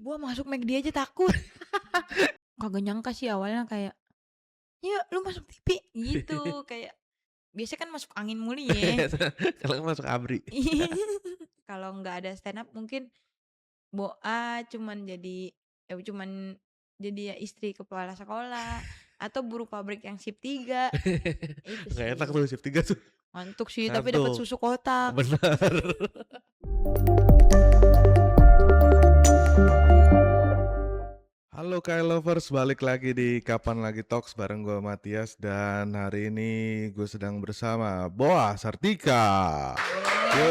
Gua masuk McD aja takut. Kagak nyangka sih awalnya kayak, "Yuk lu masuk TV," gitu. Kayak biasanya kan masuk angin mulu ya. Kalau masuk ABRI. Kalau nggak ada stand up mungkin Boa cuman jadi ya istri kepala sekolah atau buruh pabrik yang shift 3 itu Nggak enak sih. tuh shift 3 tuh, Ngantuk sih tapi dapat ngantuk. susu kotak. Bener. Halo Lovers, balik lagi di Kapan Lagi Talks bareng gue Matias dan hari ini gue sedang bersama Boa Sartika. Yo,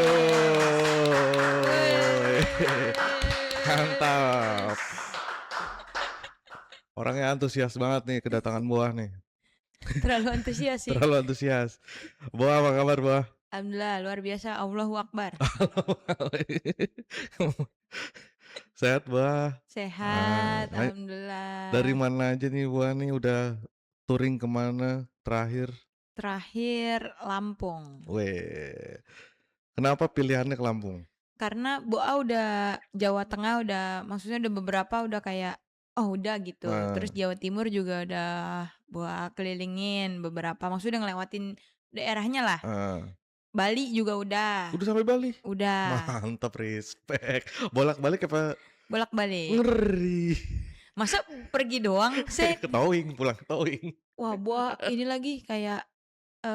mantap. Orangnya antusias banget nih kedatangan Boa nih. Terlalu antusias sih. Terlalu antusias. Boa, apa kabar Boa? Alhamdulillah luar biasa, Allahu Akbar. Sehat Boa? Sehat, Nah, dari alhamdulillah. mana aja nih Boa nih udah touring kemana terakhir? Terakhir Lampung. Weh, kenapa pilihannya ke Lampung? Karena Boa udah Jawa Tengah udah maksudnya udah beberapa udah kayak, oh udah gitu. Nah, Terus Jawa Timur juga udah Boa kelilingin beberapa, maksudnya ngelewatin daerahnya lah. ah, Bali juga udah, udah sampai Bali? udah Mantap, respect. Bolak-balik apa? bolak-balik. Ngeri. Masa pergi doang sih? Ke Towing, pulang ke Towing. Wah Boa ini lagi kayak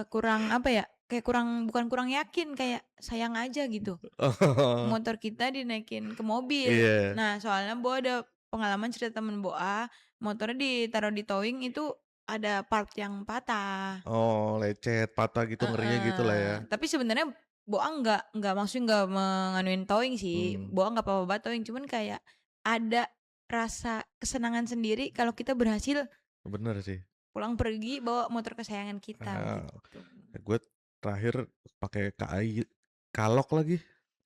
kurang apa ya, kayak bukan kurang yakin, kayak sayang aja gitu. Oh, Motor kita dinaikin ke mobil. iya. Nah, soalnya Boa ada pengalaman cerita temen Boa, motornya ditaruh di towing itu ada part yang patah. Oh, lecet, patah gitu, ngerinya gitu lah ya. Tapi sebenarnya Boa nggak maksudnya nggak menganuin towing sih, Hmm, Boa nggak apa-apa banget towing, cuman kayak ada rasa kesenangan sendiri kalau kita berhasil bener sih. pulang pergi bawa motor kesayangan kita, Ah, gitu. gue terakhir pakai KAI Kalok lagi.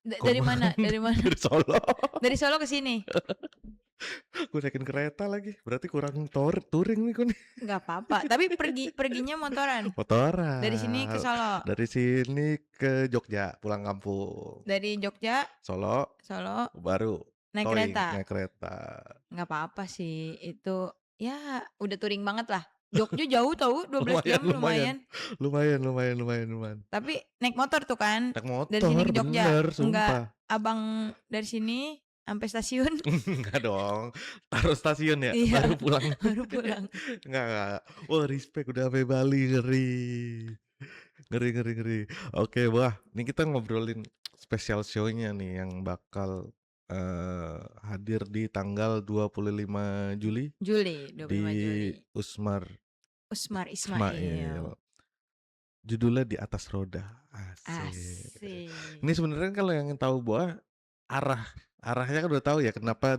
Dari mana Komandan dari mana? dari Solo. Dari Solo ke sini? Gue naikin kereta lagi. Berarti kurang touring nih gue nih. Nggak apa-apa, tapi perginya motoran? Dari sini ke Motoran. Solo? Dari sini ke Jogja, pulang kampung. Dari Jogja, Solo, Solo, baru naik towing, kereta? naik kereta. Nggak apa-apa sih, itu ya udah touring banget lah. Jogja jauh tahu, 12 Lumayan, jam lumayan. lumayan. Lumayan, lumayan, lumayan, lumayan. Tapi naik motor tuh kan, Naik dari sini motor, ke Jogja? bener, Enggak, sumpah. Abang dari sini sampai stasiun? Enggak dong, taruh stasiun ya, Iya, baru pulang. baru pulang. Enggak. Wah, respect udah sampai Bali, ngeri. Ngeri, ngeri, ngeri. Oke, wah, ini kita ngobrolin special show-nya nih yang bakal hadir di tanggal 25 Juli Juli, 25 di Juli. Usmar Usmar Ismail. Ismail. Judulnya Di Atas Roda. Asik. Ini Asik. sebenarnya kalau yang tahu Boa arah arahnya kan udah tahu ya kenapa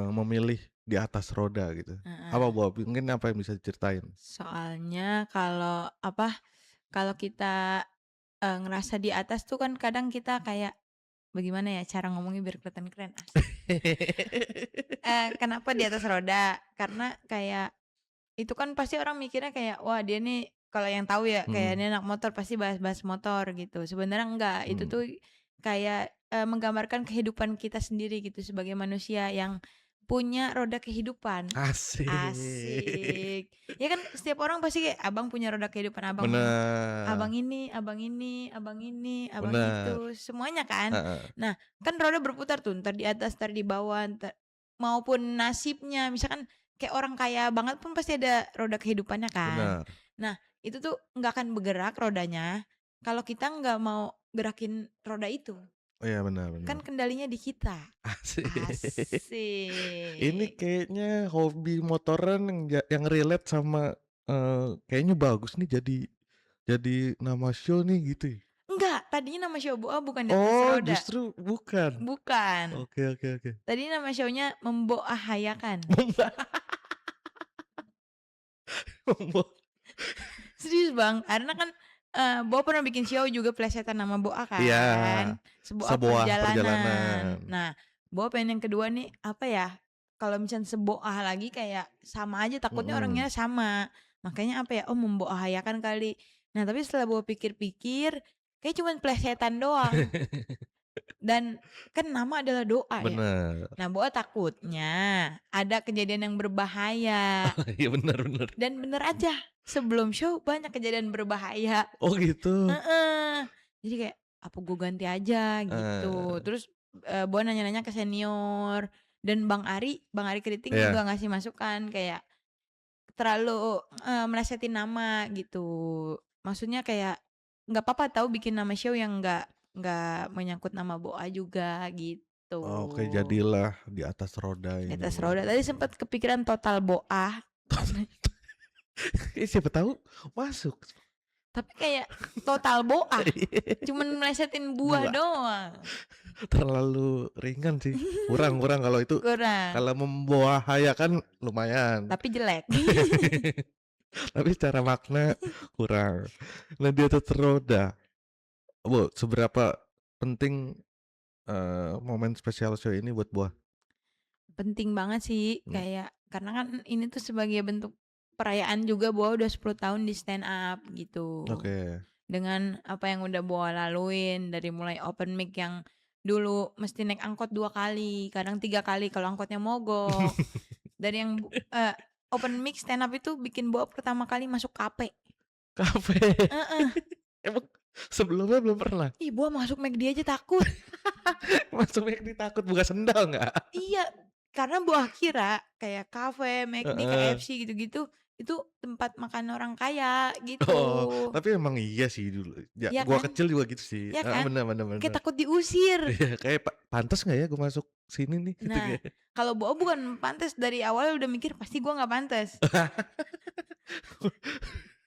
memilih Di Atas Roda gitu. Apa Heeh. Boa? Mungkin apa yang bisa diceritain? Soalnya kalau apa, kalau kita, ngerasa di atas tuh kan kadang kita kayak bagaimana ya cara ngomongnya biar kelihatan keren, asik. Kenapa di atas roda? Karena kayak itu kan pasti orang mikirnya kayak, wah dia nih kalau yang tahu ya kayak Mhm, ini anak motor pasti bahas-bahas motor gitu. Sebenarnya enggak, itu mmm. tuh kayak, menggambarkan kehidupan kita sendiri gitu sebagai manusia yang punya roda kehidupan. Asik. Asik. Ya kan setiap orang pasti kayak, "Abang punya roda kehidupan abang." Bener, Abang ini, abang ini, abang ini, abang bener, itu, semuanya kan. heeh, Nah, kan roda berputar tuh, entar di atas, entar di bawah, maupun nasibnya, misalkan kayak orang kaya banget pun pasti ada roda kehidupannya kan. bener. Nah, itu tuh nggak akan bergerak rodanya kalau kita nggak mau gerakin roda itu. Oh iya, bener, Kan bener. kendalinya di kita. Asik. Ini Asik. kayaknya hobi motoran yang relate sama, kayaknya bagus nih jadi nama show nih gitu ya? Enggak, tadinya nama show Boa bukan di atas Oh, roda, justru bukan? bukan. Oke, oke, oke. Tadi nama show-nya Memboahayakan. Serius Bang, karena kan, Boa pernah bikin show juga plesetan nama Boa Iya, kan, Sebuah sebuah Perjalanan. perjalanan. Nah, Boa pengen yang kedua nih, apa ya, kalau misalnya Seboah lagi kayak sama aja, takutnya Mhm. orangnya sama. Makanya apa ya, oh Memboahayakan kali. Nah, tapi setelah Boa pikir-pikir, kayak cuman plesetan doang. Dan kan nama adalah doa ya. Bener. Nah, Boa takutnya ada kejadian yang berbahaya Iya, bener bener. dan bener aja sebelum show banyak kejadian berbahaya. Oh gitu? Heeh. Jadi kayak, apa gue ganti aja gitu. Eee, Terus, Boa nanya-nanya ke senior dan Bang Ari Kriting juga iya. ngasih masukan kayak terlalu, melesetin nama gitu. Maksudnya kayak nggak apa-apa tahu bikin nama show yang nggak menyangkut nama Boa juga gitu. Oke, jadilah Di Atas Roda Di ini. atas roda tadi sempat kepikiran total Boah, Siapa tahu masuk. tapi kayak total Boah, cuman melesetin buah Buah, doang, terlalu ringan sih. Kurang kurang kalau itu, kurang, kalau membahayakan lumayan. tapi jelek. Tapi secara makna kurang. Nah, Di Atas Roda, seberapa penting, momen spesial show ini buat Buah? Penting banget sih, Mmm, kayak karena kan ini tuh sebagai bentuk perayaan juga bahwa udah 10 tahun di stand up gitu. oke. Dengan apa yang udah Boa laluin dari mulai open mic yang dulu mesti naik angkot 2 kali, kadang 3 kali kalau angkotnya mogok. Dari yang open mic stand up itu bikin Boa pertama kali masuk KP. Kafe. Heeh. Emang sebelumnya belum pernah? Ih, Boa masuk McD aja takut. Masuk McD takut buka sendal nggak? Iya, karena Boa kira kayak kafe, McD, Heeh. KFC gitu-gitu, itu tempat makan orang kaya gitu. Oh, tapi emang iya sih dulu. Ya, Iya gua kan? kecil juga gitu sih. Iya Heeh, kan? bener bener Kayak bener. takut diusir. Iya, kayak pantes nggak ya gua masuk sini nih gitu Nah, kayak. kalau Boa bukan pantes dari awal udah mikir pasti gua nggak pantes.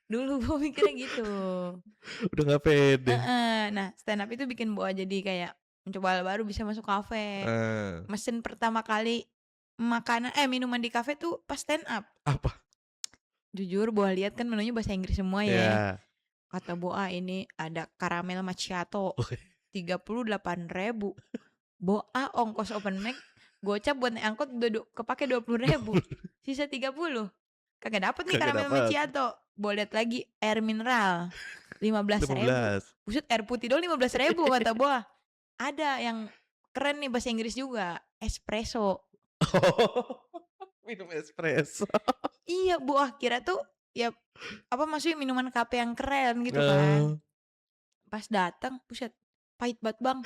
Dulu Boa mikirnya gitu. Udah nggak pede. Heeh. Nah, stand up itu bikin Boa jadi kayak mencoba hal baru, bisa masuk kafe. Eee, Mesen pertama kali minuman di kafe tuh pas stand up. apa? Jujur Boa lihat kan menunya bahasa Inggris semua ya. Iya. Kata Boa ini ada karamel macchiato, 38.000. Boa ongkos open mic, gocap buat naik angkot udah kepake 20.000, sisa 30. Kagak dapet nih Kagak karamel dapat. macchiato. Boa lihat lagi air mineral, 15.000. 15. Buset air putih doang 15.000 kata Boa. Ada yang keren nih bahasa Inggris juga, espresso. Oh, minum espresso. Iya, Boa kira tuh ya apa maksudnya minuman kafe yang keren gitu kan. Oh, Pas dateng, buset pahit banget Bang.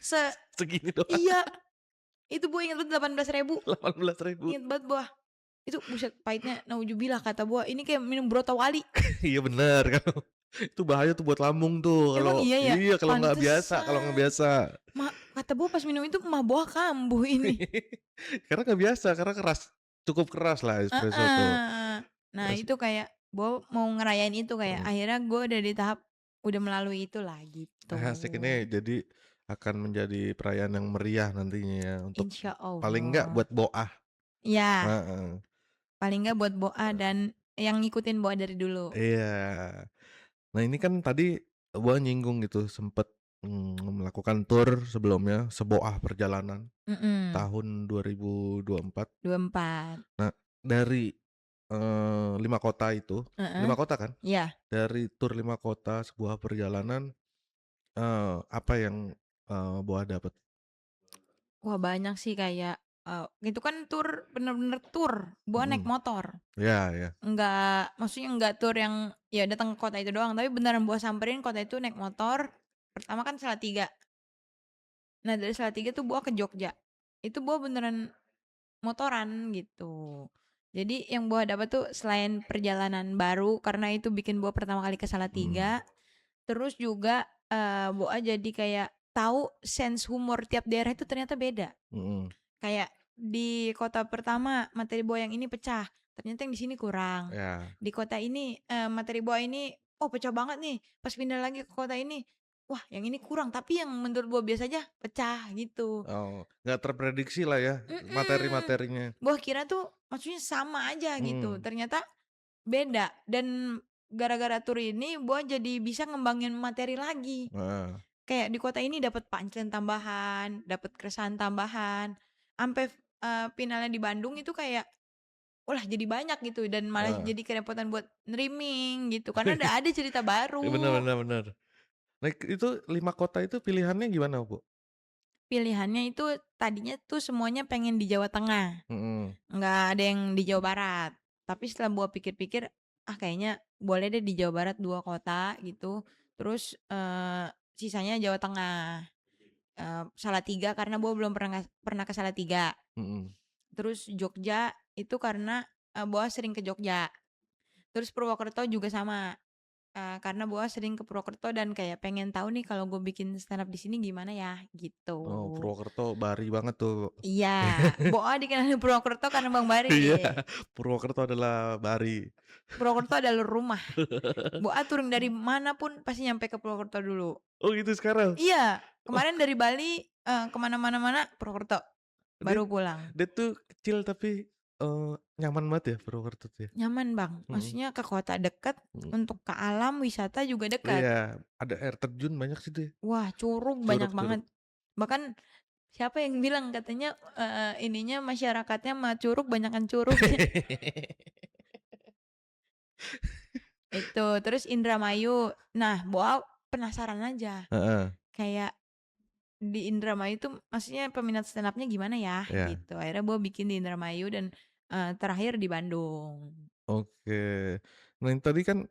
Se segini doang. iya, itu Boa inget banget 18.000. 18.000. Inget banget Boa. Itu buset pahitnya naudzubillah kata Boa, ini kayak minum Brotowali. Iya bener kalau itu bahaya tuh buat lambung tuh kalau Emang iya ya? iya kalau nggak Pantesan. biasa. Kata Boa pas minum itu mah Boa kambuh ini. Karena nggak biasa, karena keras, cukup keras lah espresso tuh. Heeh. Nah Es itu kayak Boa mau ngerayain itu kayak mhm, akhirnya gue udah di tahap udah melalui itulah gitu. asik ini jadi akan menjadi perayaan yang meriah nantinya ya untuk Insya paling nggak Allah. buat Boah, Ya, heeh, paling nggak buat Boa dan yang ngikutin Boa dari dulu. iya. Nah ini kan tadi Boah nyinggung gitu sempet, melakukan tur sebelumnya, sebuah perjalanan Mhm, tahun 2024. 24. Nah dari, 5 kota itu, Heeh, 5 kota kan? iya. Dari tur 5 kota sebuah perjalanan, apa yang, Boah dapat? Wah banyak sih kayak, itu kan tur bener-bener tur, Boa naik Mhm, motor. iya iya, Maksudnya enggak tur yang, ya datang ke kota itu doang, tapi beneran Boa samperin kota itu naik motor, pertama kan Salatiga. Nah dari Salatiga tuh Boa ke Jogja. Itu Boa beneran motoran gitu. Jadi yang Boa dapat tuh selain perjalanan baru karena itu bikin Boa pertama kali ke mhm Salatiga, terus juga, Boa jadi kayak tahu sense humor tiap daerah itu ternyata beda. mhm, Kayak di kota pertama materi Boa yang ini pecah, ternyata yang di sini kurang. iya. Di kota ini, materi Boa ini, oh pecah banget nih, pas pindah lagi ke kota ini, wah yang ini kurang, tapi yang menurut Boa biasa aja pecah gitu. Oh, nggak terprediksi lah ya Mhm. materi-materinya, Boa kira tuh maksudnya sama aja gitu, mhm, ternyata beda dan gara-gara tur ini Boa jadi bisa ngembangin materi lagi. heeh Kayak di kota ini dapat punchline tambahan, dapat keresahan tambahan, ampe finalnya di Bandung itu kayak, ulah jadi banyak gitu dan malah heeh. jadi kerepotan buat neriming gitu, karena udah ada cerita Bener baru. bener bener. Nah itu 5 kota itu pilihannya gimana, Bu? pilihannya itu tadinya tuh semuanya pengen di Jawa Tengah, Mhm, nggak ada yang di Jawa Barat. Tapi setelah gua pikir-pikir, ah kayaknya boleh deh di Jawa Barat 2 kota gitu, terus, sisanya Jawa Tengah, Salatiga karena gua belum pernah ke Salatiga. mhm. Terus Jogja itu karena, Boas sering ke Jogja. Terus Purwokerto juga sama, karena Boas sering ke Purwokerto dan kayak pengen tahu nih kalau gue bikin stand up di sini gimana ya, gitu. Oh, Purwokerto Bari banget tuh. Iya, Boa dikenal Purwokerto karena Bang Bari. Iya, Purwokerto adalah Bari. Purwokerto adalah rumah. Boa turun dari mana pun pasti nyampe ke Purwokerto dulu. Oh gitu sekarang? Iya, Oh, kemarin dari Bali, ke mana-mana Purwokerto, dia baru pulang. dia tuh kecil tapi, nyaman banget ya Purwokerto tuh ya? Nyaman Bang, Mhm, maksudnya ke kota deket, mhm. untuk ke alam wisata juga deket. Iya, ada air terjun banyak sih deh, Wah, curug banyak curug-curug. banget. Bahkan siapa yang bilang katanya, ininya masyarakatnya mah curug banyakan curugnya. Itu, terus Indramayu. Nah, Boa penasaran aja, Heeh, kayak di Indramayu tuh maksudnya peminat stand up-nya gimana ya, iya, gitu. Akhirnya Boa bikin di Indramayu dan, terakhir di Bandung. oke. Nah yang tadi kan,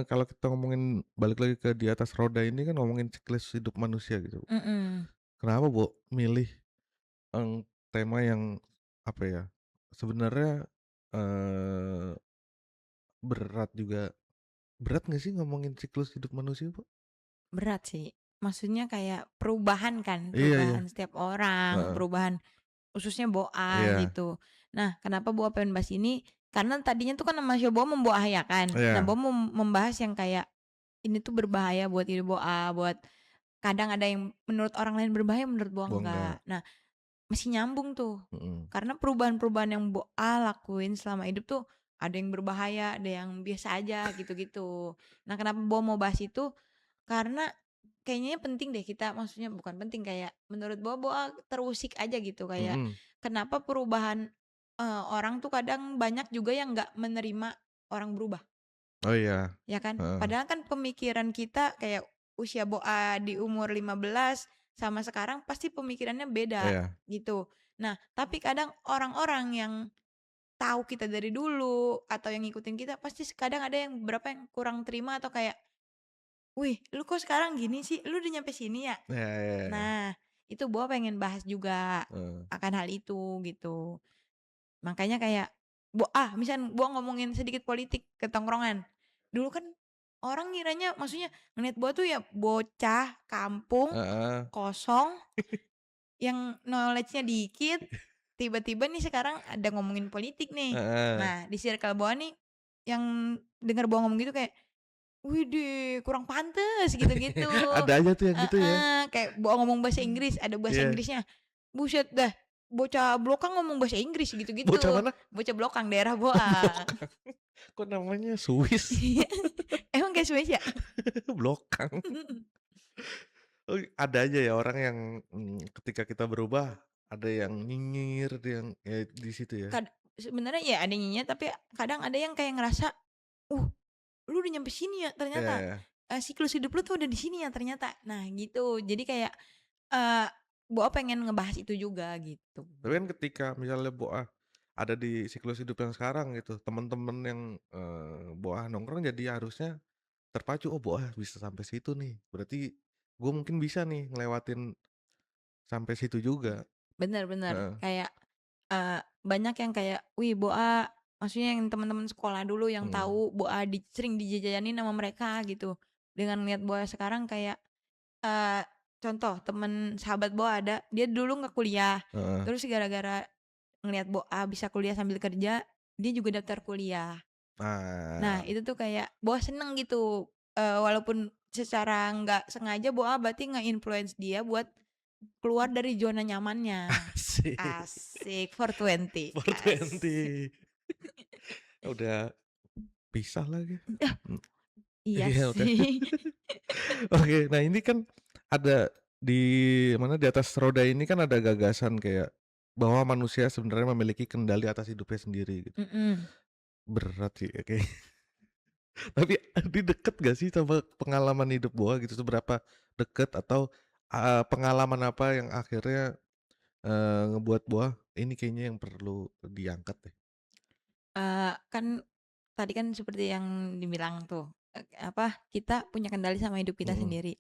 kalau kita ngomongin balik lagi ke Di Atas Roda ini kan ngomongin siklus hidup manusia gitu. Mhm, Kenapa milih, tema yang apa ya, sebenarnya, eee, berat juga berat nggak sih ngomongin siklus hidup manusia, Bu? berat sih. Maksudnya kayak perubahan kan, Iya iya, perubahan setiap orang, heeh, perubahan khususnya Boa iya gitu. Nah, kenapa Boa pengen bahas ini, karena tadinya tuh kan nama show Boa membahayakan. Nah, iya, Boa membahas yang kayak, ini tuh berbahaya buat hidup Boa, buat kadang ada yang menurut orang lain berbahaya, menurut Boa gua enggak. enggak, Nah, masih nyambung tuh, mhm, karena perubahan-perubahan yang Boa lakuin selama hidup tuh, ada yang berbahaya, ada yang biasa aja, gitu-gitu. Nah, kenapa Boa mau bahas itu, karena kayaknya penting deh kita maksudnya bukan penting, kayak menurut Boa terusik aja gitu, kayak mhm, kenapa perubahan, orang tuh kadang banyak juga yang nggak menerima orang berubah, oh iya, ya kan? heeh, Padahal kan pemikiran kita kayak usia Boa di umur 15 sama sekarang pasti pemikirannya beda, iya, gitu. Nah, tapi kadang orang-orang yang tahu kita dari dulu atau yang ngikutin kita pasti kadang ada yang beberapa yang kurang terima atau kayak, "Wih, lu kok sekarang gini sih? Lu udah nyampe sini ya?" iya iya iya, Nah, itu Boa pengen bahas juga heeh, akan hal itu gitu. Makanya kayak misal Boa ngomongin sedikit politik ke tongkrongan. Dulu kan orang ngiranya maksudnya ngelihat Boa tuh ya bocah kampung, heeh, kosong, yang knowledge-nya dikit, tiba-tiba nih sekarang ada ngomongin politik nih. heeh, Nah, di circle Boa nih yang denger Boa ngomong gitu kayak, "Widih, kurang pantes," gitu-gitu. ada aja tuh yang gitu ya, Heeh, kayak Boa ngomong bahasa Inggris, ada bahasa iya, Inggrisnya. Buset dah, bocah blokang ngomong bahasa Inggris bocah gitu-gitu. mana? Bocah blokang daerah Boa. Blokang, kok namanya Swiss, Iya, emang kayak Smash ya? blokang. Oh, ada aja ya orang yang, ketika kita berubah, ada yang nyinyir, ada yang ya di situ ya? Sebenarnya ya ada nyinyir, tapi kadang ada yang kayak ngerasa, "Uh, lu udah nyampe sini ya Iya ternyata, iya. siklus hidup lu tuh udah di sini ya ternyata." Nah gitu, jadi kayak, eee, Boa pengen ngebahas itu juga gitu. Tapi kan ketika misalnya Boah ada di siklus hidup yang sekarang gitu, temen-temen yang, Boah nongkrong jadi harusnya terpacu, "Oh Boah bisa sampai situ nih, berarti gue mungkin bisa nih ngelewatin sampai situ juga." Bener bener, Heeh, kayak, banyak yang kayak, "Wih Boa," maksudnya yang teman-teman sekolah dulu yang mhm, tahu Boa sering dijajanin sama mereka gitu. Dengan lihat Boa sekarang kayak, contoh temen sahabat Boa ada, dia dulu nggak kuliah, heeh. terus gara-gara ngelihat Boa bisa kuliah sambil kerja, dia juga daftar kuliah. Nah, Nah, itu tuh kayak Boa seneng gitu, walaupun secara nggak sengaja Boa berarti nge-influence dia buat keluar dari zona nyamannya. asik, Asik, 420, 420. asik. Udah pisah lagi. Yah, Mmm, iya iya udah. sih. Oke, nah ini kan ada di mana, Di Atas Roda ini kan ada gagasan kayak bahwa manusia sebenarnya memiliki kendali atas hidupnya sendiri gitu. Mhm. Berat sih ya kayaknya. Tapi ini deket gak sih sama pengalaman hidup Boa gitu, seberapa deket atau pengalaman apa yang akhirnya, ngebuat Boa, ini kayaknya yang perlu diangkat deh? Kan tadi kan seperti yang dibilang tuh, apa, kita punya kendali sama hidup kita Mhm. sendiri.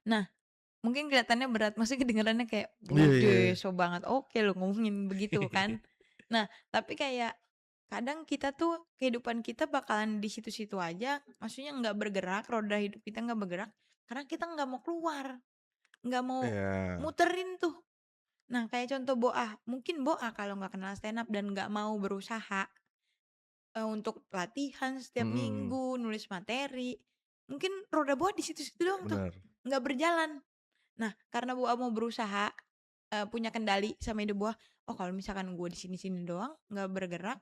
Nah, mungkin kelihatannya berat, maksudnya kedengarannya kayak, Iya iya "Wede, iya. so banget, oke lo ngomongin begitu," kan. Nah, tapi kayak kadang kita tuh kehidupan kita bakalan di situ-situ aja, maksudnya nggak bergerak, roda hidup kita nggak bergerak, karena kita nggak mau keluar, nggak mau Iya. muterin tuh. Nah, kayak contoh Boah, mungkin Boah kalau nggak kenal stand up dan nggak mau berusaha, untuk latihan setiap Mhm. minggu, nulis materi, mungkin roda Boah di situ-situ doang tuh, Bener. nggak berjalan. Nah, karena Boah mau berusaha, punya kendali sama hidup Boah, "Oh, kalau misalkan gue di sini-sini doang, nggak bergerak,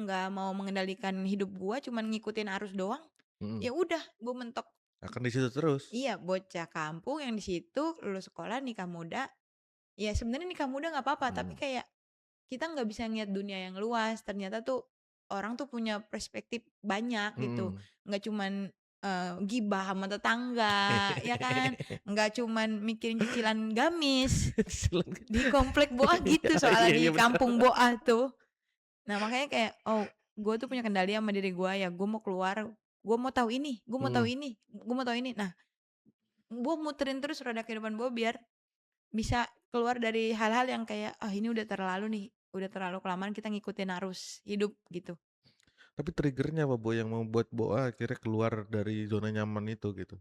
nggak mau mengendalikan hidup gua, cuman ngikutin arus doang, Mhm. ya udah gue mentok." Akan di situ terus. Iya, bocah kampung yang di situ lulus sekolah nikah muda, ya sebenarnya nikah muda nggak apa-apa, tapi Mhm. kayak kita nggak bisa ngeliat dunia yang luas, ternyata tuh orang tuh punya perspektif banyak gitu, Mhm. nggak cuman, gibah sama tetangga, ya kan, nggak cuman mikirin cicilan gamis, di komplek Boah Iya gitu soalnya iya di iya, bener. kampung Boah tuh. Nah, makanya kayak, oh, gue tuh punya kendali sama diri gue, ya gue mau keluar, gue mau tahu ini, gue mau tahu Mhm. ini, gue mau tahu ini. Nah, gue muterin terus roda kehidupan gue biar bisa keluar dari hal-hal yang kayak, "Ah, ini udah terlalu nih, udah terlalu kelamaan kita ngikutin arus hidup," gitu. Tapi trigger-nya apa, Bo, yang membuat Boa akhirnya keluar dari zona nyaman itu gitu?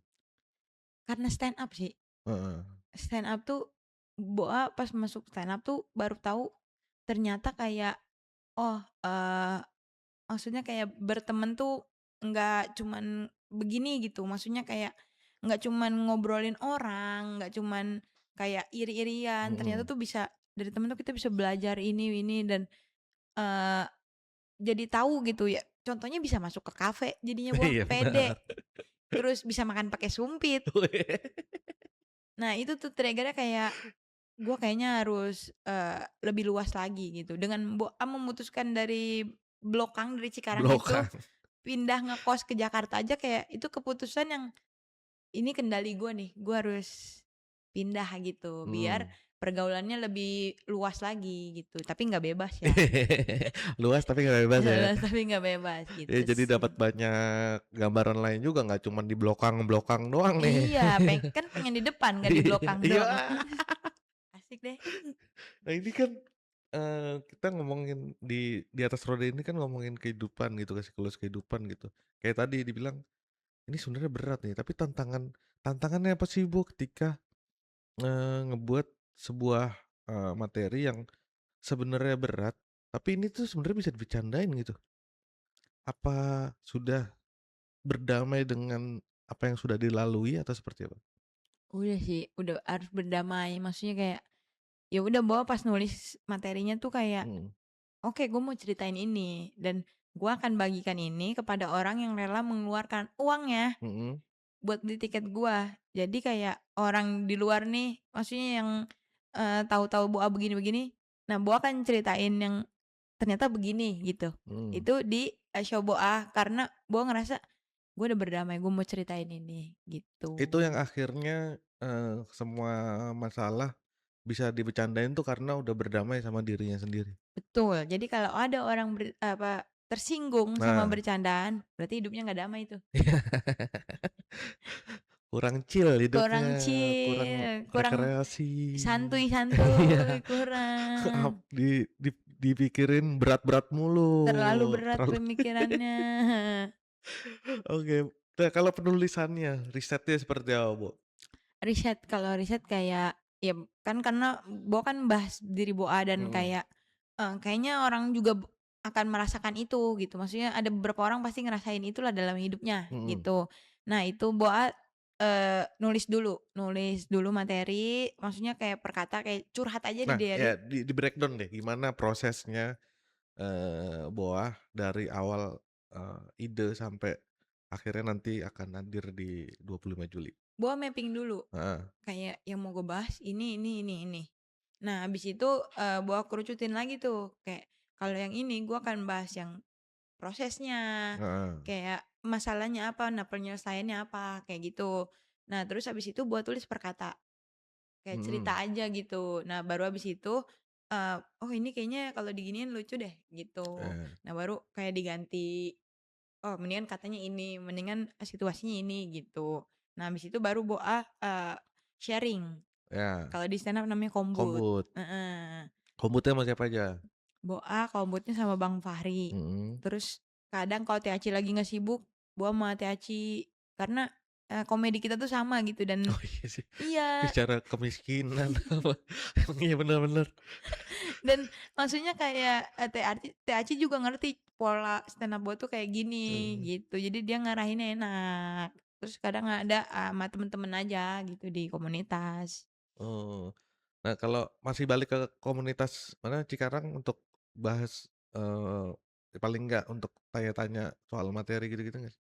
Karena stand up sih, Heeh. stand up tuh Boa pas masuk stand up tuh baru tahu ternyata kayak, oh, maksudnya kayak berteman tuh nggak cuman begini gitu, maksudnya kayak nggak cuman ngobrolin orang, nggak cuman kayak iri-irian, ternyata Mhm. tuh bisa dari temen tuh kita bisa belajar ini dan, eee, jadi tahu gitu ya, contohnya bisa masuk ke kafe jadinya Boa, Iya benar. pede, terus bisa makan pakai sumpit. Nah itu tuh trigger-nya kayak, gua kayaknya harus, lebih luas lagi gitu, dengan Boa memutuskan dari Blokang, dari Cikarang itu Blokan. pindah ngekos ke Jakarta aja kayak itu keputusan yang, ini kendali gue nih, gue harus pindah gitu, biar Mhm. pergaulannya lebih luas lagi gitu, tapi nggak bebas ya. Luas tapi nggak bebas ya? Luas tapi nggak bebas Ya gitu jadi sih. dapat banyak gambaran lain juga, nggak cuman di blokang-blokang doang nih. Iya, kan pengen di depan, nggak di Iya belakang iya. doang. Asik deh. Nah ini kan, kita ngomongin di atas roda ini kan ngomongin kehidupan gitu kan, siklus kehidupan gitu. Kayak tadi dibilang, ini sebenarnya berat nih, tapi tantangannya apa sih, Bu, ketika, ngebuat sebuah, materi yang sebenarnya berat, tapi ini tuh sebenarnya bisa dibercandain gitu? Apa sudah berdamai dengan apa yang sudah dilalui atau seperti apa? Udah sih, udah harus berdamai, maksudnya kayak, ya udah bawa pas nulis materinya tuh kayak, Mhm. oke, gue mau ceritain ini dan gue akan bagikan ini kepada orang yang rela mengeluarkan uangnya Mhm. buat beli tiket gua. Jadi kayak orang di luar nih, maksudnya yang, tahu-tahu Boa begini-begini, nah Boa kan ceritain yang ternyata begini gitu. Mhm. Itu di, show Boa karena Boa ngerasa, "Gue udah berdamai, gue mau ceritain ini," Itu gitu. yang akhirnya, semua masalah bisa dibercandain tuh karena udah berdamai sama dirinya sendiri. Betul, jadi kalau ada orang apa, tersinggung sama Nah, bercandaan, berarti hidupnya nggak damai tuh. kurang chill hidupnya, Kurang kurang chill, kurang rekreasi. santuy-santuy, Iya, kurang. dipikirin berat-berat mulu, Terlalu berat terlalu pemikirannya. oke. Nah, kalau penulisannya, risetnya seperti apa, Bu? Riset, kalau riset kayak, ya kan karena kan bahas diri Boa dan Mhm. kayak, kayaknya orang juga akan merasakan itu gitu, maksudnya ada beberapa orang pasti ngerasain itulah dalam hidupnya Mhm. gitu. Nah itu Boa, nulis dulu materi, maksudnya kayak per kata kayak curhat aja di Nah, diary. ya di-breakdown deh gimana prosesnya, Boah dari awal, ide sampai akhirnya nanti akan hadir di 25 Juli? Boa mapping dulu, Heeh. kayak yang mau gue bahas ini. Nah habis itu, Boa kerucutin lagi tuh, kayak kalau yang ini gue akan bahas yang prosesnya, Heeh. kayak masalahnya apa, nah penyelesaiannya apa, kayak gitu. Nah terus habis itu buat tulis per kata. kayak cerita Mhm. aja gitu. Nah, baru habis itu, "Oh, ini kayaknya kalau diginiin lucu deh," gitu. Eh, Nah, baru kayak diganti, "Oh, mendingan katanya ini, mendingan situasinya ini," gitu. Nah, habis itu baru Boa, sharing. ya, Kalau di stand up namanya kombut. kombut. Heeh. Kombutnya sama siapa aja? Boa, kombutnya sama Bang Fahri. Mhm. Terus kadang kalau Teh Aci lagi nggak sibuk, Boa sama Teh Aci. Karena, komedi kita tuh sama gitu dan Oh iya sih, iya, bicara kemiskinan apa, emang iya bener bener. dan maksudnya kayak, Teh Aci juga ngerti pola stand up Boa tuh kayak gini, Mmm, gitu. Jadi dia ngarahinnya enak. Terus kadang ada sama temen-temen aja gitu di komunitas. oh. Nah kalau masih balik ke komunitas mana Cikarang untuk bahas, paling enggak untuk tanya-tanya soal materi gitu-gitu nggak sih?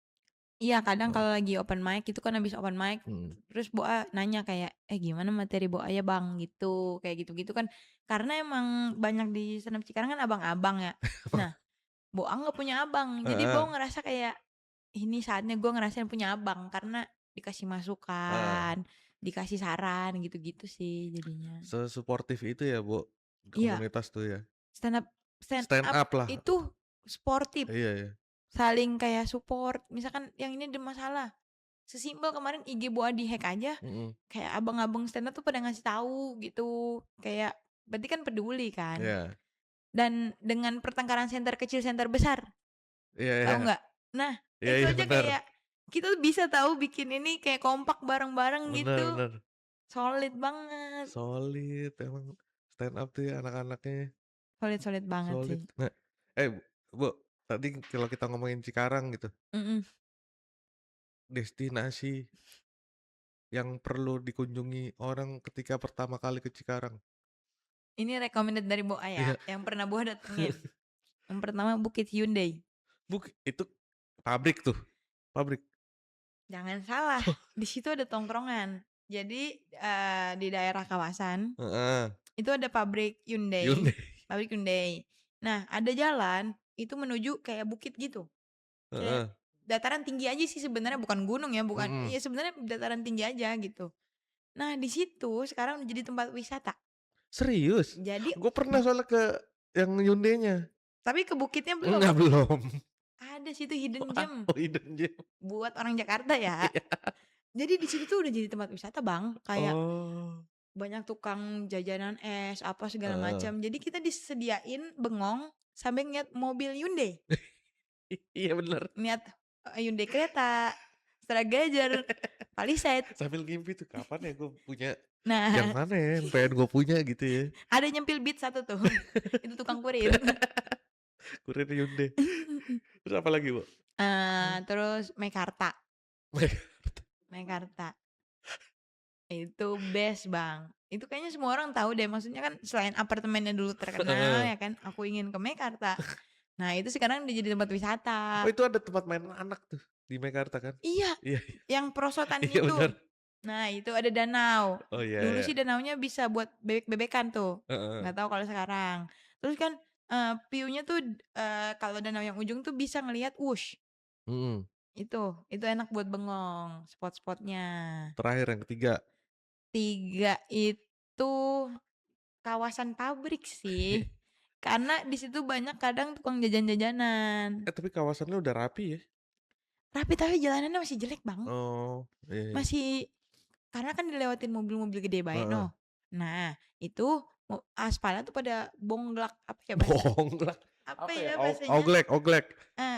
Iya, kadang Heeh, kalau lagi open mic itu kan habis open mic, mhm. terus Boa nanya kayak, "Gimana materi Boa ya Bang?" Gitu, kayak gitu-gitu kan. Karena emang banyak di senam Cikarang kan abang-abang ya. Nah, Boa nggak punya abang, jadi Heeh, Boa ngerasa kayak, ini saatnya gue ngerasain punya abang, karena dikasih heeh. masukan, dikasih saran, gitu-gitu sih jadinya. Sesuportif itu ya, Bu, Iya, komunitas tuh ya? stand up stand Stand up up lah. itu sportif, Iya iya, saling kayak support, misalkan yang ini ada masalah. Sesimpel kemarin IG Boa di-hack aja, mhm, kayak abang-abang stand up tuh pada ngasih tahu gitu, kayak berarti kan peduli kan. iya, Dan dengan pertengkaran center kecil, center besar, iya tahu iya, nggak? Nah, iya itu iya, aja bener, kayak kita tuh bisa tahu bikin ini kayak kompak bareng-bareng bener gitu, bener. solid banget, Solid emang stand up tuh ya anak-anaknya, solid solid banget solid. sih. Nah, Bu, tadi kalau kita ngomongin Cikarang gitu, Mhm. destinasi yang perlu dikunjungi orang ketika pertama kali ke Cikarang. Ini recommended dari Boa ya, Iya, yang pernah Boa datengin. Yang pertama Bukit Hyundai. itu pabrik tuh, pabrik. Jangan salah, di situ ada tongkrongan. Jadi, di daerah kawasan Heeh, itu ada Hyundai, pabrik Hyundai. Nah, ada jalan itu menuju kayak bukit gitu, kayak heeh, dataran tinggi aja sih sebenarnya, bukan gunung ya, bukan mhm. iya sebenarnya dataran tinggi aja gitu. Nah, di situ sekarang udah jadi tempat wisata. Serius? Jadi Gue pernah soalnya ke yang Hyundai-nya. tapi ke bukitnya Enggak, belum. belum. Ada situ hidden Wah, gem oh hidden gem. buat orang Jakarta ya. Iya. Jadi di situ tuh udah jadi tempat wisata, Bang, kayak Oh, banyak tukang jajanan es, apa segala heeh. macam. Jadi kita disediain bengong sambil ngeliat mobil Hyundai. Iya bener. Ngeliat, Hyundai Creta, Stradgazer, Palisade. Sambil ngimpi tuh, kapan ya gue punya yang Nah, mana ya yang pengen gue punya gitu ya. ada nyempil Beats satu tuh, itu tukang kurir. Kurir Hyundai. Terus apa lagi, Bu? Terus Meikarta, Meikarta, itu best, Bang. Itu kayaknya semua orang tahu deh, maksudnya kan selain apartemennya dulu terkenal Heeh. ya kan, Aku Ingin ke Meikarta. Nah, itu sekarang udah jadi tempat wisata. Oh itu ada tempat main anak tuh di Mekarta kan? Iya, Iya iya. yang perosotan Iya bener. gitu. Nah, itu ada danau. Oh iya Dulu iya. sih danaunya bisa buat bebek-bebekan tuh, Heeh. nggak tahu kalau sekarang. Terus kan, view-nya tuh, kalau danau yang ujung tuh bisa ngelihat Wush, Mhm. itu enak buat bengong spot-spotnya. Terakhir yang ketiga. 3 itu kawasan pabrik sih, karena di situ banyak kadang tukang jajan-jajanan. Tapi kawasannya udah rapi ya? Rapi tapi jalanannya masih jelek, Bang. Oh, iya iya. Masih karena kan dilewatin mobil-mobil gede bae Heeh. noh. Nah, itu aspalnya tuh pada bonglak, Bonglak. apa Apa ya? ya bahasanya? Oglek oglek.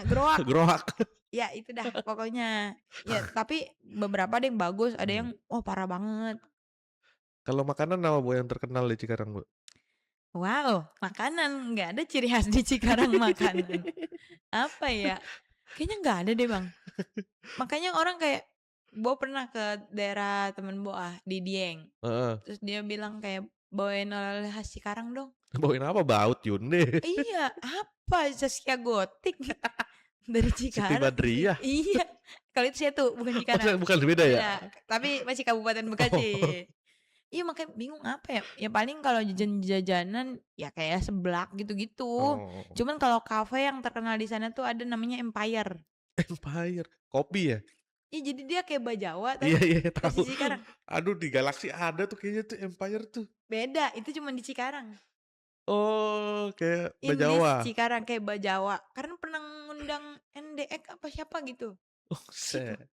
Groak. Groak. Ya itu dah pokoknya. Ya tapi beberapa ada yang bagus, ada Mmm. yang, parah banget. Kalau makanan apa, Bu, yang terkenal di Cikarang, Bu? Wow, makanan, nggak ada ciri khas di Cikarang makanan. Apa ya? Kayaknya nggak ada deh, Bang. Makanya orang kayak pernah ke daerah temen Boah, di Dieng. Heeh. Terus dia bilang kayak, "Bawain oleh-oleh khas Cikarang dong." Bawain apa? Baut Hyundai. Iya, apa Zaskia Gotik dari Siti Cikarang sih. Badriah. Iya, kalau itu saya tuh bukan Oh, Cikarang, bukan beda ya? beda, tapi masih Kabupaten Oh. Bekasi. Iya, makanya bingung apa ya, ya paling kalau jajan-jajanan ya kayak seblak gitu-gitu. Oh. Cuman kalau kafe yang terkenal di sana tuh ada namanya Empire. Empire. Kopi ya? Iya, jadi dia kayak Bajawa Iya tapi iya versi tahu. Cikarang. Aduh di Galaxy ada tuh kayaknya tuh Empire tuh. Beda, itu cuman di Cikarang. Oh kayak Indis Bajawa. Cikarang kayak Bajawa. Karena pernah ngundang NDX apa siapa gitu. Oh Situ. set,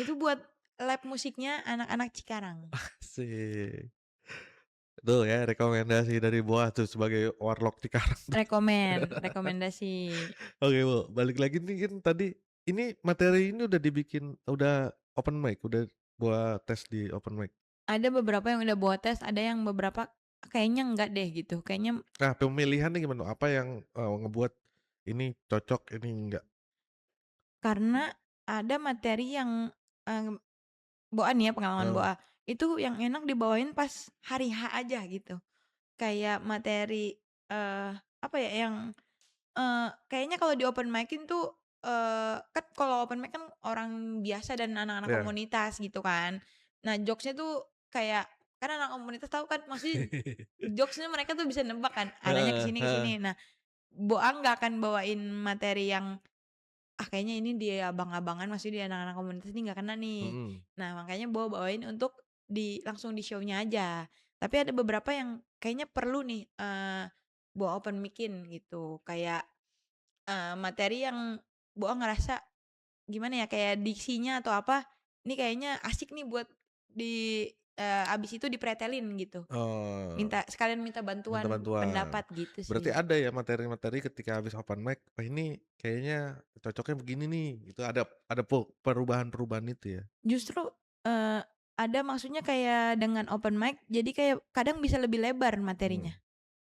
Itu buat live musiknya anak-anak Cikarang. asik. Tuh ya rekomendasi dari Boah tuh sebagai warlock Cikarang tuh. Rekomendasi. Oke Bu, balik lagi nih kan tadi, ini materi ini udah dibikin udah open mic, udah buat tes di open mic? Ada beberapa yang udah bawa tes, ada yang beberapa kayaknya enggak deh gitu. Kayaknya Nah pemilihannya gimana? Apa yang, ngebuat ini cocok, ini enggak? karena ada materi yang, mmm, Boa nih ya, pengalaman Heeh, Boa, itu yang enak dibawain pas hari H aja gitu. Kayak materi, apa ya, yang, kayaknya kalau di open mic-in tuh, kan kalau open mic kan orang biasa dan anak-anak iya. komunitas gitu kan. Nah, jokes-nya tuh kayak kan anak komunitas tahu kan maksudnya jokes-nya mereka tuh bisa nebak kan, arahnya ke Heeh sini ke heeh, sini. Nah, Boa nggak akan bawain materi yang, "Ah, kayaknya ini di abang-abangan, maksudnya di anak-anak komunitas ini nggak kena nih." mhm. Nah, makanya Boa bawain untuk langsung di show-nya aja. Tapi ada beberapa yang kayaknya perlu nih, Boa open mic-in gitu. Kayak, materi yang Boa ngerasa gimana ya, kayak diksinya atau apa, ini kayaknya asik nih buat abis itu dipretelin gitu. Oh, Sekalian minta minta bantuan bantuan. pendapat gitu Berarti sih. ada ya materi-materi ketika habis open mic, "Oh ini kayaknya cocoknya begini nih," gitu ada perubahan-perubahan itu ya? Justru, eee, ada maksudnya kayak dengan open mic, jadi kayak kadang bisa lebih lebar Mmm. materinya,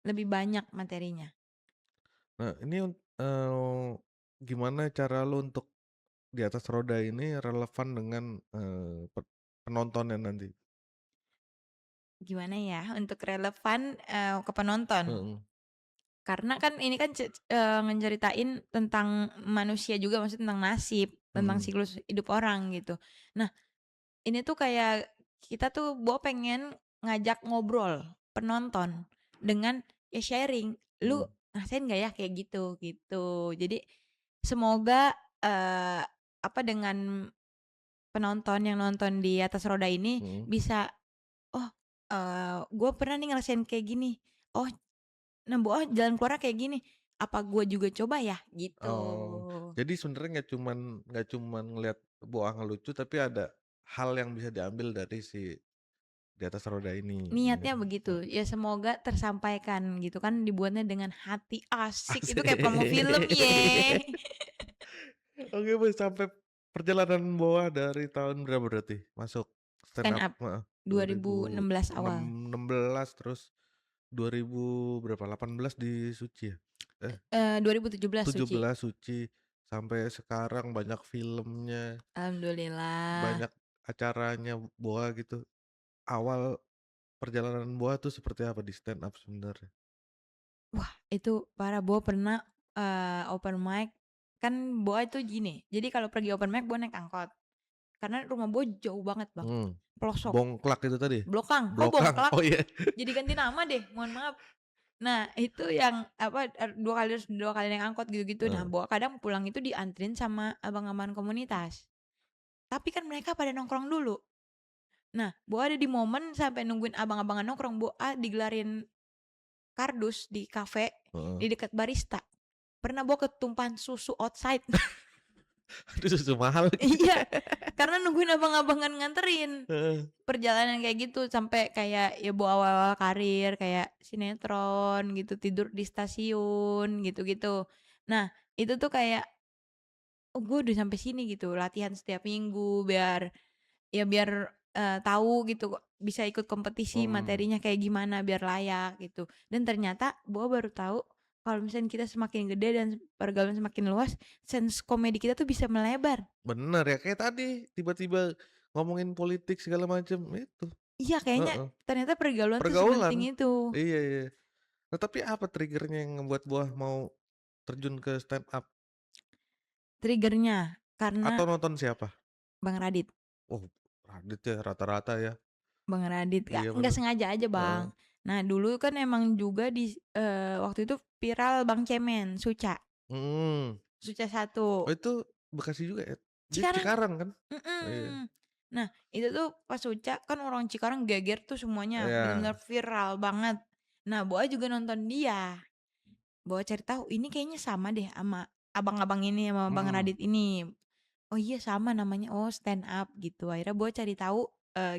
lebih banyak materinya. Nah ini gimana cara lu untuk di atas roda ini relevan dengan, penontonnya nanti? Gimana ya, untuk relevan, ke penonton. Heeh, Karena kan ini kan ngeceritain tentang manusia juga, maksudnya tentang nasib, tentang mhm, siklus hidup orang gitu. Nah, ini tuh kayak kita tuh pengen ngajak ngobrol penonton dengan ya sharing, "Lu mhm, ngerasain nggak ya kayak gitu?" Gitu. Jadi semoga, apa, dengan penonton yang nonton di atas roda ini mhm. bisa, "Oh, gue pernah nih ngerasain kayak gini. Oh, oh jalan keluarnya kayak gini. Apa gue juga coba ya?" Gitu. Oh, jadi sebenarnya nggak cuman ngelihat Boang ngelucu, tapi ada hal yang bisa diambil dari si di atas roda ini, Niatnya gitu. begitu, ya semoga tersampaikan gitu kan, dibuatnya dengan hati, asik, itu kayak promo film, Asik. ye. Oke, Mas, sampai perjalanan Boa dari tahun berapa berarti masuk stand Stand up? up Heeh, 2016 awal, 2016 terus 2000 berapa, 18 di Suci ya? 2017 Suci. 17 Suci, sampai sekarang banyak filmnya, Alhamdulillah. banyak acaranya Boa gitu. Awal perjalanan Boa tuh seperti apa di stand up sebenarnya? Wah, itu parah, Boa pernah, open mic, kan Boa itu gini, jadi kalau pergi open mic Boa naik angkot, karena rumah Boa jauh banget, Bang, Hmm, pelosok. Bongklak itu tadi? Blokang, kok Blokang, Bongklak? oh iya. Jadi ganti nama deh, mohon maaf. Nah, itu yang apa, 2 kali naik angkot gitu-gitu. Nah, Heeh, Boa kadang pulang itu dianterin sama abang-abang komunitas. Tapi kan mereka pada nongkrong dulu. Nah, Boa ada di momen sampai nungguin abang-abangan nongkrong, Boa digelarin kardus di kafe, heeh. di dekat barista. Pernah Boa ketumpahan susu outside. Itu susu mahal lagi. Iya, karena nungguin abang-abangan nganterin. Heeh. Perjalanan kayak gitu sampai kayak ya awal-awal karir kayak sinetron gitu, tidur di stasiun gitu-gitu. Nah, itu tuh kayak, "Oh, gue udah sampai sini," gitu, latihan setiap minggu biar ya biar, tahu gitu kok bisa ikut kompetisi Mmm, materinya kayak gimana biar layak gitu. Dan ternyata baru tahu kalau misalnya kita semakin gede dan pergaulan semakin luas, sense komedi kita tuh bisa melebar. bener ya kayak tadi tiba-tiba ngomongin politik segala macem, itu, Iya, kayaknya heeh, ternyata pergaulan tuh pergaulan. sepenting itu. Iya iya. Nah tapi apa trigger-nya yang ngebuat Buah mau terjun ke stand up? Trigger-nya karena Atau nonton siapa? Bang Radit. Oh, Radit ya rata-rata ya. Bang Radit, Iya nggak bener, sengaja aja, heeh. Bang. Nah, dulu kan emang juga waktu itu viral Bang Cemen, Suca, Mhm. Suca 1. Oh itu Bekasi juga ya? Di Cikarang, Cikarang kan? Iya. mhm. Nah, itu tuh pas Uca kan orang Cikarang geger tuh semuanya, bener-bener Iya. viral banget. Nah, Boa juga nonton dia. Boa cari tahu, ini kayaknya sama deh sama abang-abang ini, sama Bang Mhm. Radit ini. Oh iya sama namanya, oh stand up gitu. Akhirnya Boa cari tahu,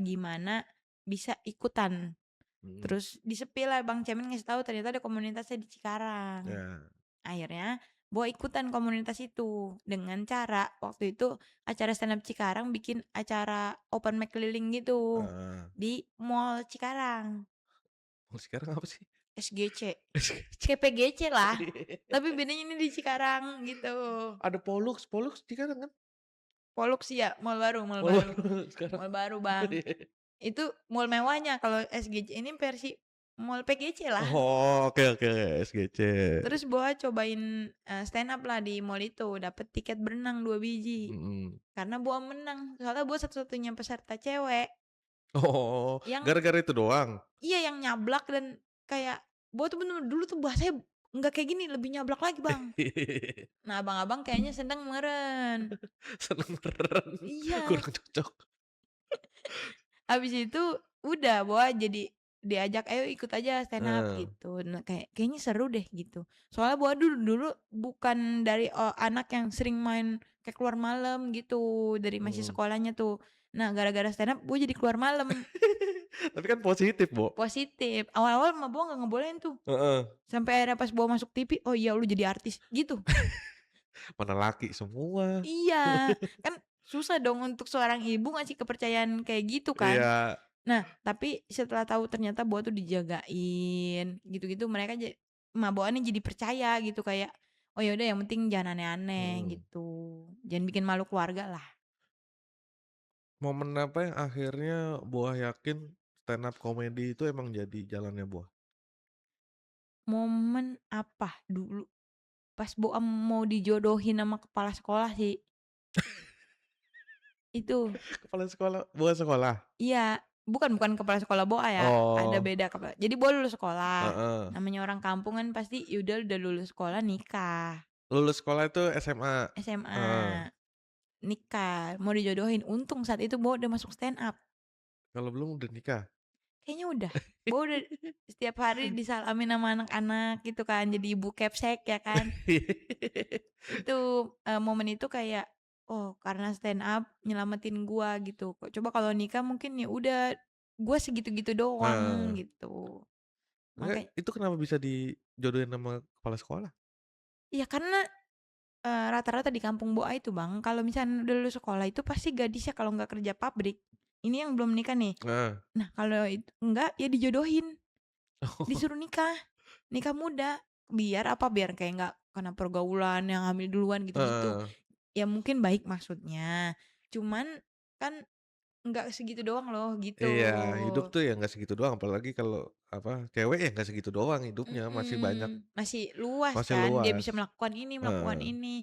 gimana bisa ikutan. Mhm. Terus di-spill lah Bang Cemen ngasih tahu ternyata ada komunitasnya di Cikarang. Ya. Akhirnya Boa ikutan komunitas itu dengan cara waktu itu acara stand up Cikarang bikin acara open mic keliling gitu Heeh. di Mall Cikarang, Kalau sekarang apa sih? SGC. Kayak PGC lah, tapi bedanya ini di Cikarang gitu. Ada Pollux, Pollux Cikarang kan? Pollux ya, mall baru mall Mall baru. baru sekarang. Mall baru, Bang. Itu mall mewahnya, kalau SGC ini versi mall PGC lah. Oh, oke oke, SGC. Terus Boa cobain, stand up lah di mall itu, dapet tiket berenang 2 biji. Mhm. Karena Boa menang, soalnya Boa satu-satunya peserta cewek Oh, yang gara-gara itu doang? iya, yang nyablak dan kayak Boa tuh bener-bener dulu tuh bahasanya nggak kayak gini, lebih nyablak lagi, Bang. Nah, abang-abang kayaknya seneng meren. Seneng beneran, Iya. kurang cocok. Habis itu udah Boa jadi diajak, "Ayo ikut aja stand up," Heeh. gitu. Nah, kayaknya seru deh gitu. Soalnya Boa dulu dulu bukan dari, anak yang sering main kayak keluar malam gitu, dari masih Mhm. sekolahnya tuh. Nah, gara-gara stand up Boa jadi keluar malam, Tapi kan positif, Bo. positif. Awal-awal mah Boa nggak ngebolehin tuh, Heeh. sampai akhirnya pas Boa masuk TV, "Oh iya lu jadi artis," gitu. Mana laki semua. Iya, kan susah dong untuk seorang ibu ngasih kepercayaan kayak gitu kan. Iya. Nah, tapi setelah tahu ternyata Boa tuh dijagain, gitu-gitu mereka emak Boa nih jadi percaya gitu kayak, "Oh ya udah yang penting jangan aneh-aneh," Mhm. gitu. Jangan bikin malu keluarga lah. Momen apa yang akhirnya Buah yakin stand up comedy itu emang jadi jalannya Buah? Momen apa dulu pas Boa mau dijodohin sama kepala sekolah sih, itu. Kepala sekolah Buah sekolah? Iya, bukan kepala sekolah Boa ya, ada Oh, beda kepala jadi Boa lulus sekolah, heeh. namanya orang kampung kan pasti ya udah lulus sekolah nikah, Lulus sekolah itu SMA? Heeh. SMA, nikah, mau dijodohin, untung saat itu Boa udah masuk stand up. Kalau belum udah nikah? Kayaknya udah. Gue udah setiap hari disalamin sama anak-anak gitu kan, jadi ibu kepsek ya kan. Itu, momen itu kayak, oh karena stand up nyelamatin gua gitu. Coba kalau nikah mungkin ya udah, gua segitu-gitu doang Nah, gitu. enggak, Makanya itu kenapa bisa dijodohin sama kepala sekolah? ya karena, rata-rata di kampung Boa itu Bang, kalau misalnya udah lulus sekolah itu pasti gadisnya kalau nggak kerja pabrik, ini yang belum nikah nih. Heeh. Nah kalau enggak, ya dijodohin, disuruh nikah. Nikah muda, biar apa, biar kayak nggak kena pergaulan yang hamil duluan gitu-gitu. Heeh. Ya mungkin baik maksudnya, cuman kan nggak segitu doang loh, gitu. Iya, hidup tuh ya nggak segitu doang, apalagi kalau, apa, cewek ya nggak segitu doang hidupnya, masih banyak, Masih luas masih kan, dia luas. bisa melakukan ini, melakukan Heeh. ini.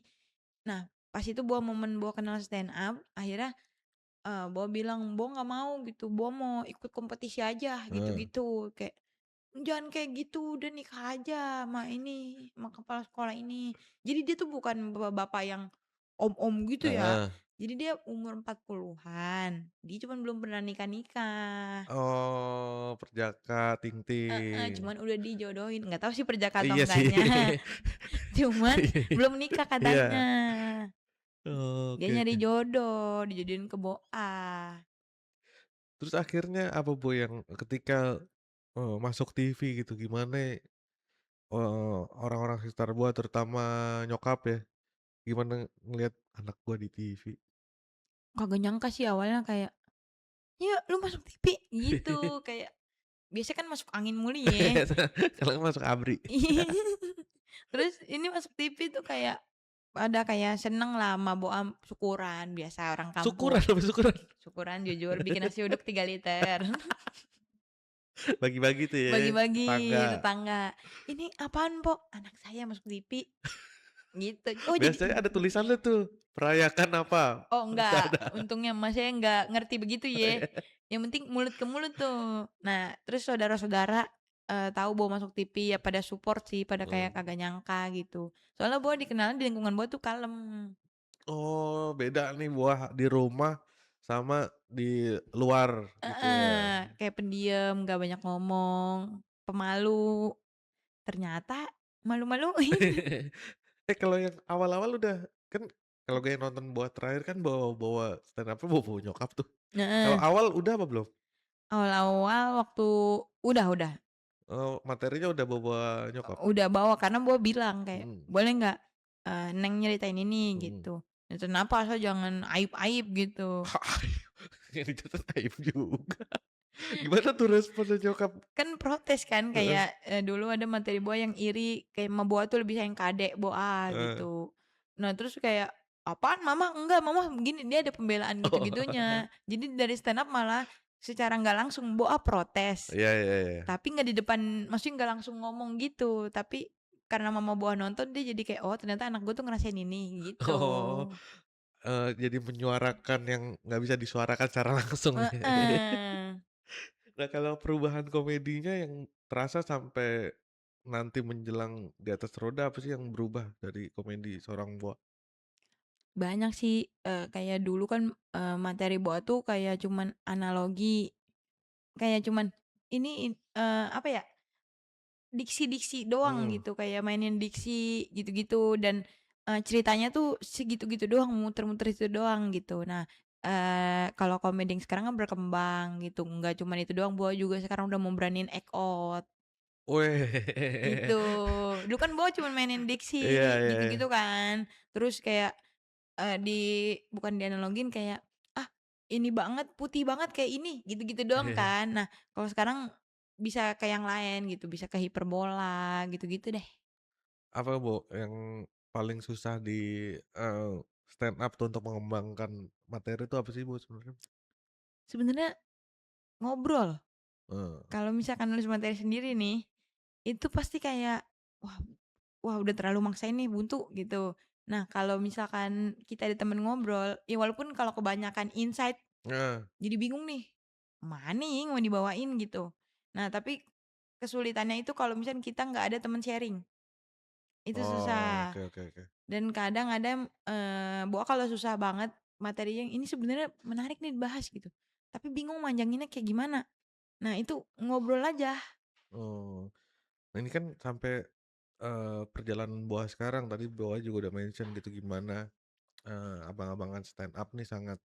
Nah, pas itu momen Boa kenal stand up, akhirnya, Boa bilang, "Boa nggak mau gitu, Boa mau ikut kompetisi aja," Heeh. gitu-gitu. Kayak, "Jangan kayak gitu, udah nikah aja sama ini, sama kepala sekolah ini." Jadi dia tuh bukan bapak-bapak yang om-om gitu ya. Heeh. Jadi dia umur 40-an, dia cuman belum pernah nikah-nikah. Oh, Perjaka, Heeh, Ting-Ting. cuman udah dijodohin, nggak tahu sih perjaka atau Iya sih. enggaknya. Cuman belum nikah katanya. Iya. Dia Oke nyari oke. jodoh, dijodohin ke Boa. Terus akhirnya apa, Bu, yang ketika, masuk TV gitu, gimana, orang-orang sekitar gua terutama nyokap ya, gimana ngelihat anak gua di TV? Kagak nyangka sih awalnya kayak, "Ya lu masuk TV?" Gitu, kayak biasanya kan masuk angin mulu ya. Kalau masuk ABRI. Terus ini masuk TV tuh kayak ada kayak seneng lah sama Boam, syukuran biasa orang Syukuran, kampung. apa syukuran? Syukuran jujur bikin nasi uduk 3 liter, Bagi-bagi tuh ya, bagi-bagi tetangga. tetangga, "Ini apaan Po?" "Anak saya masuk TV," gitu. Oh jadi Biasanya ada tulisannya tuh, merayakan apa, oh nggak enggak, ada. untungnya Mas saya nggak ngerti begitu Oh ya, ya. yang penting mulut ke mulut tuh. Nah terus saudara-saudara, tahu Boa masuk TV ya pada support sih, pada kayak Mmm. kagak nyangka gitu. Soalnya Boa dikenalnya di lingkungan Boa tuh kalem. Oh, beda nih buah di rumah sama di luar gitu ya? Heeh, kayak pendiam, nggak banyak ngomong, pemalu, ternyata malu-maluin. Kalau yang awal-awal udah kan kalau kayak nonton Boah terakhir kan bawa-bawa stand up-nya bawa-bawa nyokap tuh. Kalau Heeh, awal udah apa belum? awal-awal waktu udah, Oh, materinya udah bawa nyokap? udah bawa karena bawa bilang kayak, Mhm, "Boleh nggak, Neng nyeritain ini?" mhm. Gitu. "Ya kenapa? Asal jangan aib-aib," gitu. Yang dicatat aib juga. Gimana tuh responnya nyokap? Kan protes kan Heeh, kayak, dulu ada materi Boa yang iri, kayak emak Boa tuh lebih sayang ke adek Boa heeh. gitu. Nah terus kayak, "Apaan mama? Enggak, mama begini." Dia ada pembelaan Oh, gitu-gitunya. Jadi dari stand up malah secara nggak langsung Boa protes, iya iya iya. tapi nggak di depan maksudnya nggak langsung ngomong gitu, tapi karena mama Boa nonton dia jadi kayak, "Oh ternyata anak gue tuh ngerasain ini," gitu. Oh, jadi menyuarakan yang nggak bisa disuarakan secara langsung ya. Heeh. Nah, kalau perubahan komedinya yang terasa sampai nanti menjelang Di Atas Roda apa sih yang berubah dari komedi seorang Boa? Banyak sih, kayak dulu kan, materi Boa tuh kayak cuman analogi. Kayak cuman ini, apa ya, diksi-diksi doang Mhm. gitu, kayak mainin diksi gitu-gitu dan, ceritanya tuh segitu-gitu doang, muter-muter itu doang gitu. Nah, kalau komedi yang sekarang kan berkembang gitu, nggak cuman itu doang, bahwa juga sekarang udah mau beraniin act out gitu. Weh. Dulu kan bahwa cuman mainin diksi Iya iya iya. gitu-gitu kan, terus kayak bukan dianalogin kayak, "Ah, ini banget, putih banget kayak ini," gitu-gitu doang kan. Nah, kalau sekarang bisa ke yang lain gitu, bisa ke hiperbola, gitu-gitu deh. Apa, Bo, yang paling susah di, stand up tuh untuk mengembangkan materi itu apa sih, Bo, sebenarnya? Sebenarnya ngobrol, Eee, kalau misalkan nulis materi sendiri nih, itu pasti kayak, wah wah udah terlalu maksain nih, buntu gitu. Nah, kalau misalkan kita ada temen ngobrol, ya walaupun kalau kebanyakan insight nah, jadi bingung nih, mana nih yang mau dibawain gitu. Nah, tapi kesulitannya itu kalau misalnya kita nggak ada teman sharing, itu oh, susah. oke oke oke. Dan kadang ada, bahwa kalau susah banget materinya, ini sebenarnya menarik nih dibahas gitu, tapi bingung manjanginnya kayak gimana. Nah, itu ngobrol aja. Oh, nah ini kan sampai, perjalanan Boa sekarang tadi Boa juga udah mention gitu gimana, abang-abangan stand up nih sangat,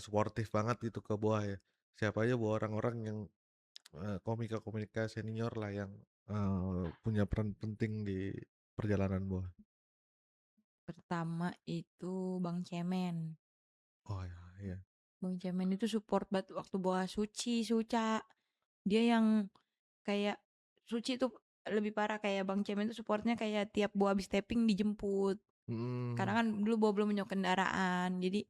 suportif banget gitu ke Boa ya. Siapa aja Boa orang-orang yang, komika-komika senior lah yang, punya peran penting di perjalanan Boa? Pertama itu Bang Cemen. Oh ya, iya. Bang Cemen itu support banget waktu bawa Suca. Dia yang kayak Suci tuh lebih parah, kayak Bang Cemen tuh supportnya kayak tiap Boa habis taping dijemput. Karena Mhm, kan dulu Boa belum punya kendaraan, jadi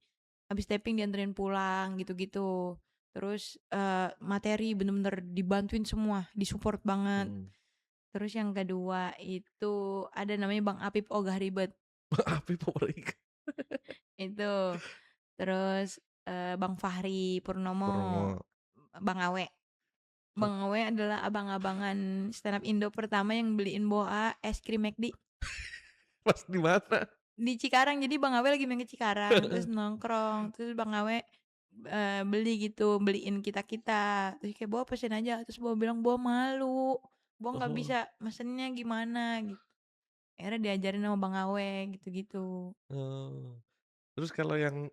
habis taping dianterin pulang gitu-gitu. Terus, materi bener-bener dibantuin semua, di-support banget. mhm. Terus yang kedua itu ada namanya Bang Apip Ogah Ribet, Api favorit itu. Terus, Bang Fahri Purnomo, Purnomo, Bang Awe. eee, Bang Awe adalah abang-abangan stand up Indo pertama yang beliin Boa es krim McD pas di mana? di Cikarang. Jadi Bang Awe lagi main ke Cikarang, terus nongkrong, terus Bang Awe, beli gitu, beliin kita-kita. Terus kayak, "Boa pesen aja." Terus Boa bilang, "Boa malu, Boa nggak Oh, bisa mesennya gimana," gitu. Akhirnya diajarin sama Bang Awe gitu-gitu. oh. Terus kalau yang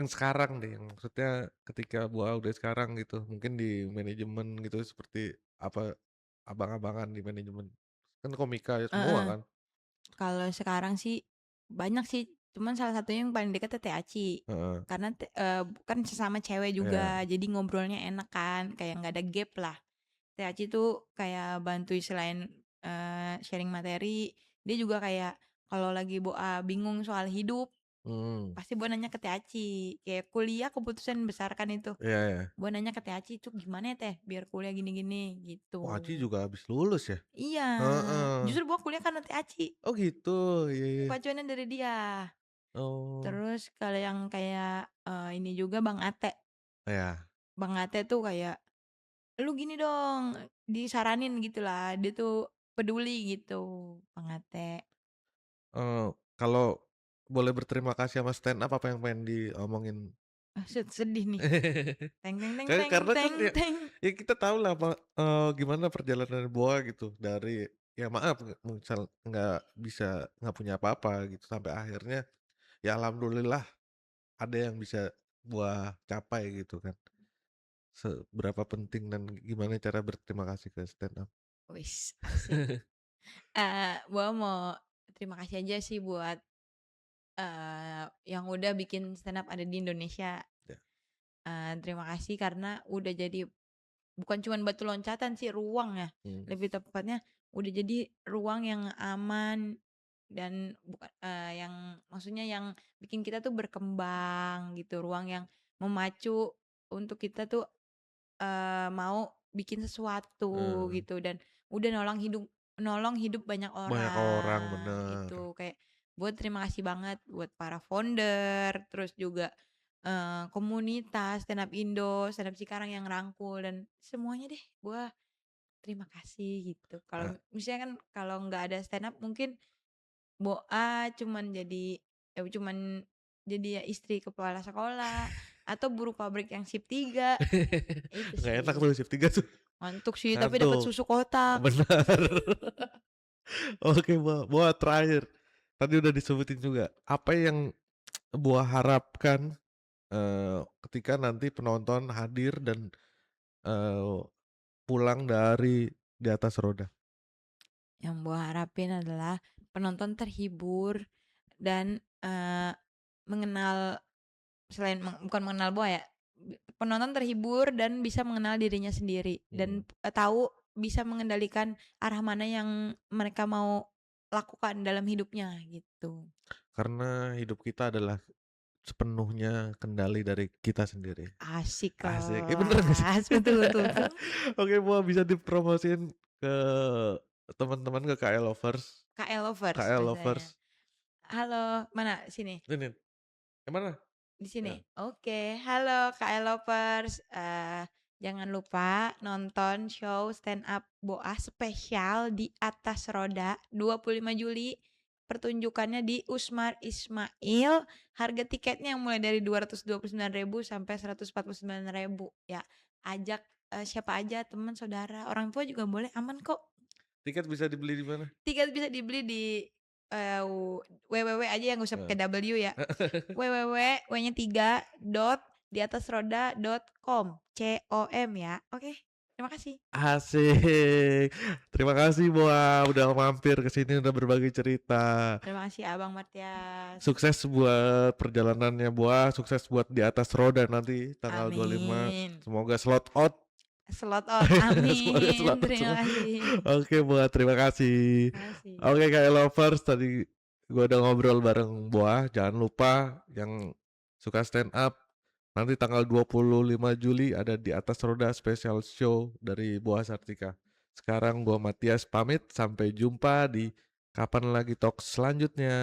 sekarang deh, yang maksudnya ketika Boa udah sekarang gitu, mungkin di manajemen gitu seperti apa, abang-abangan di manajemen, kan komika ya semua Heeh. kan? Kalau sekarang sih banyak sih, cuman salah satunya yang paling dekat tuh Teh Aci. Heeh, Karena kan sesama cewek iya, juga, jadi ngobrolnya enak kan, kayak nggak ada gap lah. Teh Aci tuh kayak bantuin selain, sharing materi, dia juga kayak kalau lagi bingung soal hidup, mhm, pasti nanya ke Teh Aci. Kayak kuliah keputusan besar kan itu, iya iya. nanya ke Teh Aci, "Cuk gimana ya Teh, biar kuliah gini-gini?" Gitu. Oh, Aji juga habis lulus ya? Iya, Heeh. justru kuliah karena Teh Aci, Oh gitu, iya iya. pacuannya dari dia. Oh, Terus kalau yang kayak, ini juga Bang Ate. iya. Bang Ate tuh kayak, "Lu gini dong," disaranin gitulah, dia tuh peduli gitu, Bang Ate. Eee, kalau boleh berterima kasih sama stand up, apa yang pengen diomongin? Ah, sedih nih. Teng teng teng teng Karena kan teng ya teng. ya kita tahu lah gimana perjalanan Boa gitu dari ya maaf misal nggak punya apa-apa gitu sampai akhirnya ya alhamdulillah ada yang bisa Boa capai gitu kan. Seberapa penting dan gimana cara berterima kasih ke stand up? Wis, asik. Gua mau terima kasih aja sih buat, yang udah bikin stand up ada di Indonesia. Ya, Terima kasih karena udah jadi bukan cuman batu loncatan sih, ruang ya, mmm, lebih tepatnya udah jadi ruang yang aman dan yang maksudnya yang bikin kita tuh berkembang gitu, ruang yang memacu untuk kita tuh mau bikin sesuatu eee, gitu dan udah nolong hidup banyak banyak orang, orang bener. itu. Kayak buat terima kasih banget buat para founder, terus juga, komunitas stand up Indo, stand up Cikarang yang rangkul dan semuanya deh gua terima kasih gitu. A Kalau misalnya kan kalau nggak ada stand up mungkin cuman jadi ya istri kepala sekolah atau buruh pabrik yang shift 3 itu nggak enak sih. tuh shift 3 tuh, Ngantuk sih, tapi dapat ngantuk, susu kotak. bener. Oke, Boa terakhir, tadi udah disebutin juga, apa yang Boa harapkan, ketika nanti penonton hadir dan, eee, pulang dari Di Atas Roda? Yang Mbok harapin adalah penonton terhibur dan, mengenal selain bukan mengenal Mbok ya, penonton terhibur dan bisa mengenal dirinya sendiri Mhm, dan, tahu bisa mengendalikan arah mana yang mereka mau lakukan dalam hidupnya gitu. karena hidup kita adalah sepenuhnya kendali dari kita sendiri. Asik Asik, bener gak sih? kelas, betul betul betul. Oke, Boa bisa dipromosiin ke teman-teman, ke KL Lovers. KL Lovers KL bahasanya. Lovers, Halo, mana? Sini? ini, yang mana? Di sini? Ya. Oke, halo KL Lovers, jangan lupa nonton show stand up Boas spesial Di Atas Roda 25 Juli. Pertunjukannya di Usmar Ismail. Harga tiketnya yang mulai dari 229.000 sampai 149.000 ya. Ajak, siapa aja, teman, saudara, orang tua juga boleh, aman kok. Tiket bisa dibeli di mana? Tiket bisa dibeli di, www aja ya, nggak usah Heeh. pakai W ya. www, W-nya 3, diatasroda.com, com ya. Oke, terima kasih. Asik. Terima kasih Boa, udah mampir ke sini, udah berbagi cerita. Terima kasih Abang Martias. Sukses buat perjalanannya Boa, sukses buat Di Atas Roda nanti tanggal 25. Amin. Semoga slot out. Slot out, Semoga amin. slot out semua. Terima kasih. Oke Boa, terima kasih. Makasih. Oke KL Lovers, tadi gua udah ngobrol bareng Boa. Jangan lupa yang suka stand up, nanti tanggal 25 Juli ada Di Atas Roda special show dari Boa Sartika. Sekarang gua Matias pamit, sampai jumpa di Kapan Lagi Talk selanjutnya.